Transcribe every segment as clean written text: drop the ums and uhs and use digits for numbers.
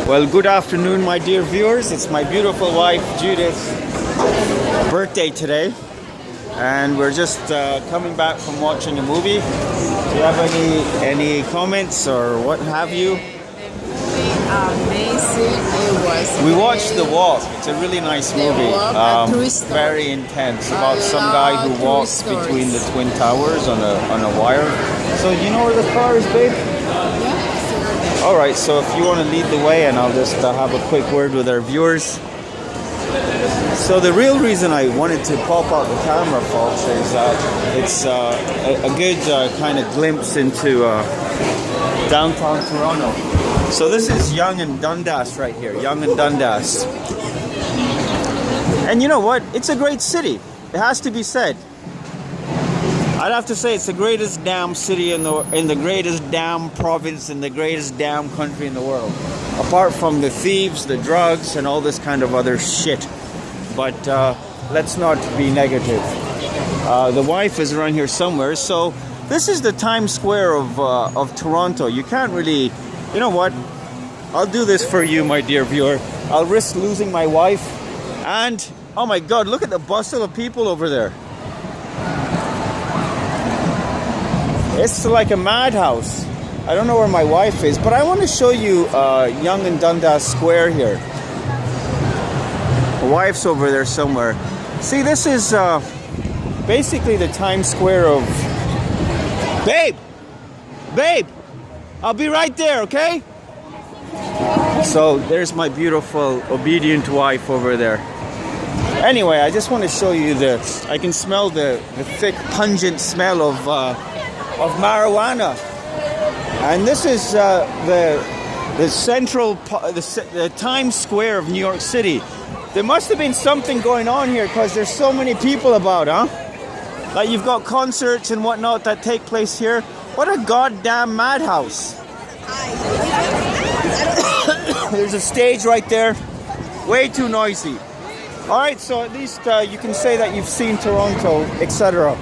Well, good afternoon, my dear viewers. It's my beautiful wife Judith's birthday today, and we're just coming back from watching a movie. Do you have any comments or what have you? Amazing. It was. We watched The Walk. It's a really nice movie. Very intense, about some guy who walks between the Twin Towers on a wire. So you know where the car is, babe? All right, so if you want to lead the way, and I'll just have a quick word with our viewers. So the real reason I wanted to pop out the camera, folks, is that it's a good kind of glimpse into downtown Toronto. So this is Yonge and Dundas right here, Yonge and Dundas. And you know what? It's a great city. It has to be said. I'd have to say it's the greatest damn city in the greatest damn province in the greatest damn country in the world. Apart from the thieves, the drugs, and all this kind of other shit. But let's not be negative. The wife is around here somewhere. So this is the Times Square of Toronto. You can't really, you know what? I'll do this for you, my dear viewer. I'll risk losing my wife. And, oh my God, look at the bustle of people over there. It's like a madhouse. I don't know where my wife is, but I want to show you Yonge and Dundas Square here. My wife's over there somewhere. See, this is basically the Times Square of... Babe! Babe! I'll be right there, okay? So there's my beautiful, obedient wife over there. Anyway, I just want to show you I can smell the thick, pungent smell of marijuana. And this is the central, the Times Square of New York City. There must have been something going on here because there's so many people about, huh? Like you've got concerts and whatnot that take place here. What a goddamn madhouse. There's a stage right there. Way too noisy. Alright, so at least you can say that you've seen Toronto, etc.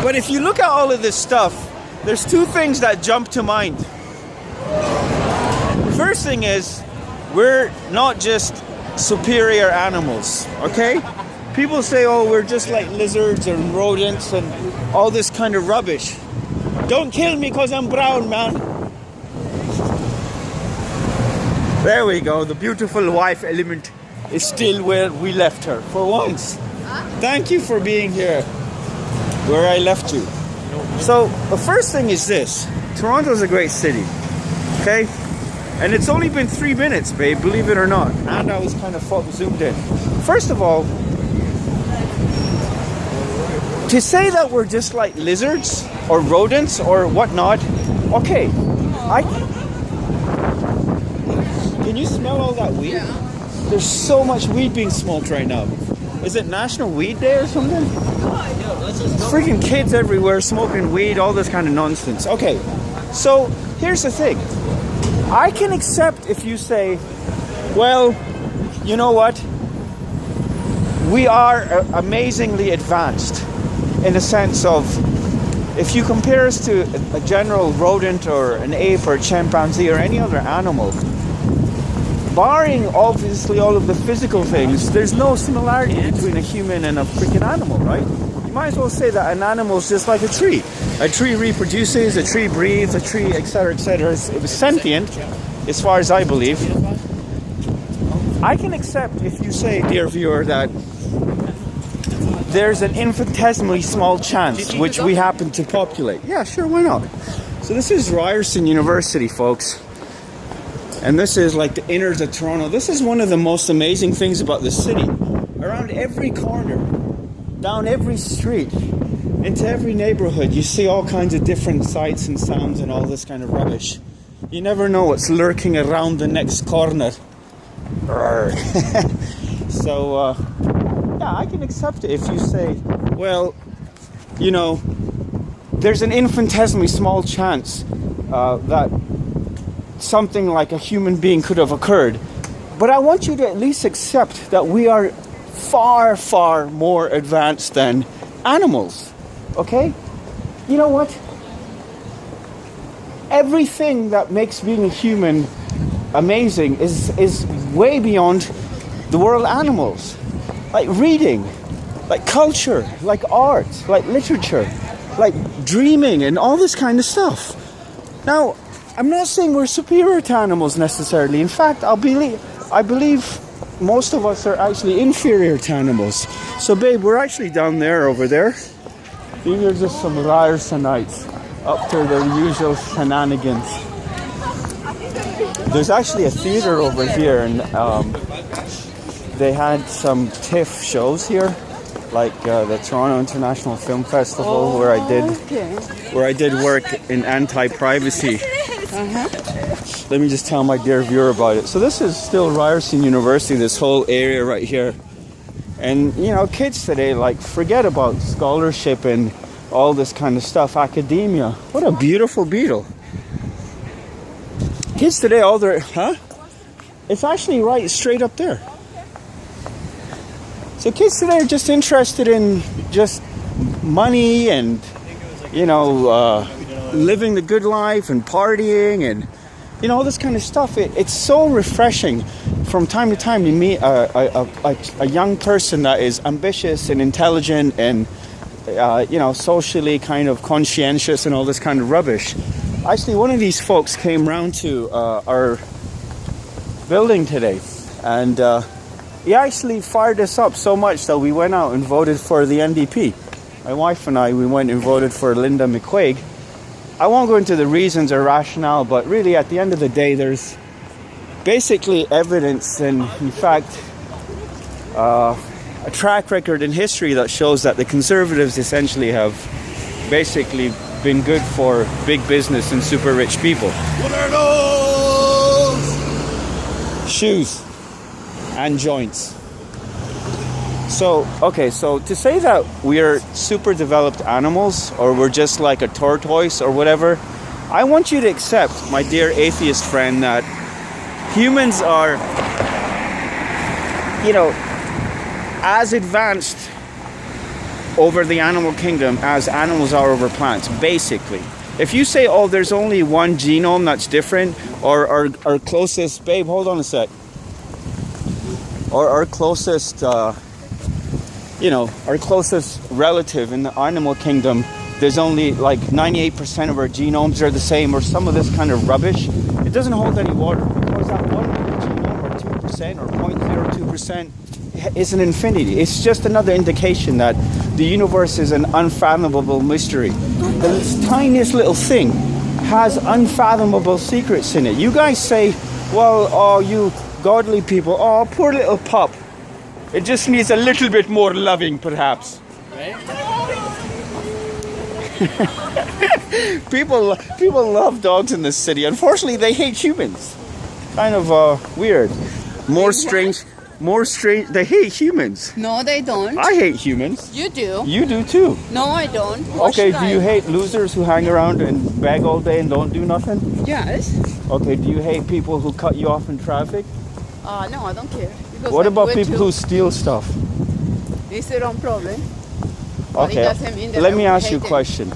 But if you look at all of this stuff, there's two things that jump to mind. The first thing is, we're not just superior animals, okay? People say, oh, we're just like lizards and rodents and all this kind of rubbish. Don't kill me because I'm brown, man. There we go. The beautiful wife element is still where we left her for once. Thank you for being here where I left you. So the first thing is this. Toronto's a great city, okay? And it's only been 3 minutes, babe, believe it or not. And I was kind of zoomed in. First of all, to say that we're just like lizards or rodents or whatnot, okay. Can you smell all that weed? Yeah. There's so much weed being smoked right now. Is it National Weed Day or something? Freaking kids everywhere smoking weed, all this kind of nonsense. Okay, so here's the thing. I can accept if you say, well, you know what? We are amazingly advanced in the sense of, if you compare us to a general rodent or an ape or a chimpanzee or any other animal, barring obviously all of the physical things, there's no similarity between a human and a freaking animal, right? You might as well say that an animal is just like a tree. A tree reproduces, a tree breathes, a tree, etc., etc. It was sentient, as far as I believe. I can accept if you say, dear viewer, that there's an infinitesimally small chance which we happen to populate. Yeah, sure, why not? So this is Ryerson University, folks. And this is like the inners of Toronto. This is one of the most amazing things about the city. Around every corner, down every street, into every neighborhood, you see all kinds of different sights and sounds and all this kind of rubbish. You never know what's lurking around the next corner. So, yeah, I can accept it if you say, well, you know, there's an infinitesimally small chance that something like a human being could have occurred. But I want you to at least accept that we are far, far more advanced than animals. Okay? You know what? Everything that makes being a human amazing is way beyond the world animals. Like reading, like culture, like art, like literature, like dreaming and all this kind of stuff. Now, I'm not saying we're superior to animals necessarily. In fact, I believe most of us are actually inferior to animals. So babe, we're actually down there over there. These are just some liars tonight, up to their usual shenanigans. There's actually a theater over here, and they had some TIFF shows here, like the Toronto International Film Festival, where I did work in anti-privacy. Let me just tell my dear viewer about it. So this is still Ryerson University, this whole area right here. And you know, kids today like forget about scholarship and all this kind of stuff, academia. What a beautiful beetle. Kids today, all their, it's actually right straight up there. So kids today are just interested in just money and, you know, living the good life and partying and, you know, all this kind of stuff. It's so refreshing from time to time to meet a young person that is ambitious and intelligent and, you know, socially kind of conscientious and all this kind of rubbish. Actually, one of these folks came round to our building today, and he actually fired us up so much that we went out and voted for the NDP. My wife and I, we went and voted for Linda McQuaig. I won't go into the reasons or rationale, but really at the end of the day, there's basically evidence and, in fact, a track record in history that shows that the Conservatives essentially have basically been good for big business and super rich people. What are those? Shoes and joints. So, okay, so to say that we're super developed animals or we're just like a tortoise or whatever, I want you to accept, my dear atheist friend, that humans are, you know, as advanced over the animal kingdom as animals are over plants, basically. If you say, oh, there's only one genome that's different, or our closest, babe, hold on a sec. Or our closest, you know, our closest relative in the animal kingdom, there's only like 98% of our genomes are the same, or some of this kind of rubbish. It doesn't hold any water, because that 1 genome, or 2%, or 0.02%, is an infinity. It's just another indication that the universe is an unfathomable mystery. The tiniest little thing has unfathomable secrets in it. You guys say, well, oh, you godly people, oh, poor little pup. It just needs a little bit more loving, perhaps. People love dogs in this city. Unfortunately, they hate humans. Kind of weird. More strange. They hate humans. No, they don't. I hate humans. You do. You do too. No, I don't. Okay, do you hate losers who hang around and beg all day and don't do nothing? Yes. Okay, do you hate people who cut you off in traffic? No, I don't care. What about people who steal stuff? It's their own problem. Okay, let me ask you a question.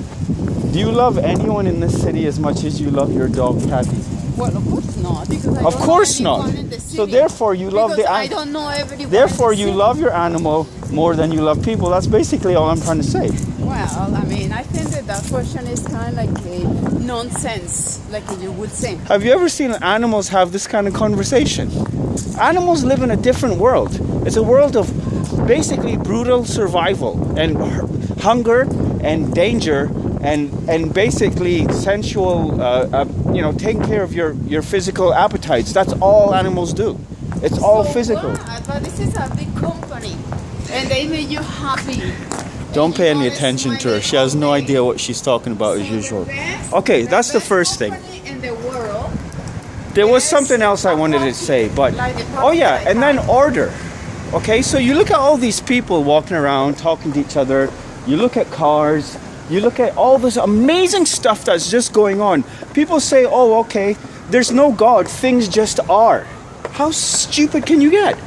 Do you love anyone in this city as much as you love your dog, Kathy? Well, of course not. Because I of don't course know not. in the city. So therefore you love the I don't know everyone. Therefore you love your animal more than you love people. That's basically all I'm trying to say. Well, I mean, I think that question is kind of like a nonsense, like you would say. Have you ever seen animals have this kind of conversation? Animals live in a different world. It's a world of basically brutal survival and hunger and danger and basically sensual, you know, taking care of your physical appetites. That's all animals do. It's all physical. But this is a big company, and they make you happy. Don't pay any attention to her. She has no idea what she's talking about as usual. Okay, that's the first thing. In the world. There was something else I wanted to say, but oh yeah, and then order. Okay, so you look at all these people walking around, talking to each other. You look at cars. You look at all this amazing stuff that's just going on. People say, oh, okay, there's no God. Things just are. How stupid can you get?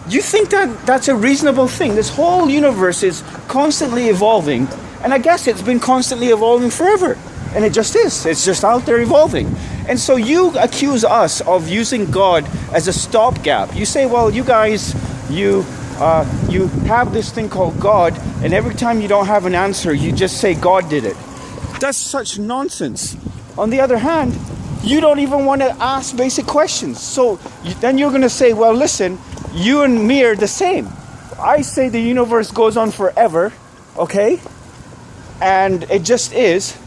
You think that that's a reasonable thing? This whole universe is constantly evolving, and I guess it's been constantly evolving forever. And it just is. It's just out there evolving. And so you accuse us of using God as a stopgap. You say, well, you guys, you have this thing called God, and every time you don't have an answer, you just say God did it. That's such nonsense. On the other hand, you don't even want to ask basic questions. So then you're going to say, well, listen, you and me are the same. I say the universe goes on forever, okay? And it just is.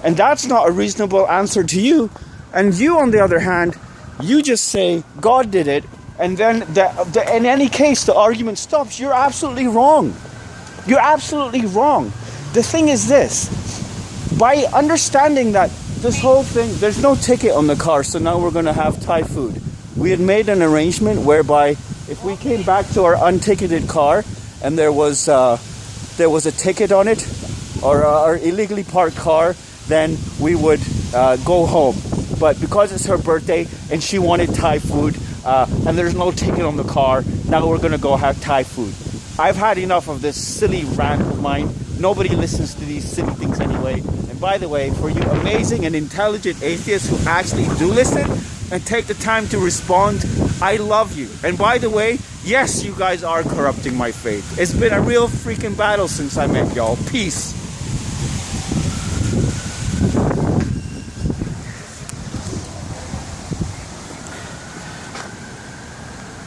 And that's not a reasonable answer to you. And you, on the other hand, you just say God did it. And then in any case, the argument stops. You're absolutely wrong. You're absolutely wrong. The thing is this. By understanding that this whole thing, there's no ticket on the car, so now we're going to have Thai food. We had made an arrangement whereby if we came back to our unticketed car and there was a ticket on it, or our illegally parked car, then we would go home. But because it's her birthday and she wanted Thai food, and there's no ticket on the car, now we're going to go have Thai food. I've had enough of this silly rant of mine. Nobody listens to these silly things anyway. And by the way, for you amazing and intelligent atheists who actually do listen and take the time to respond, I love you. And by the way, yes, you guys are corrupting my faith. It's been a real freaking battle since I met y'all. Peace.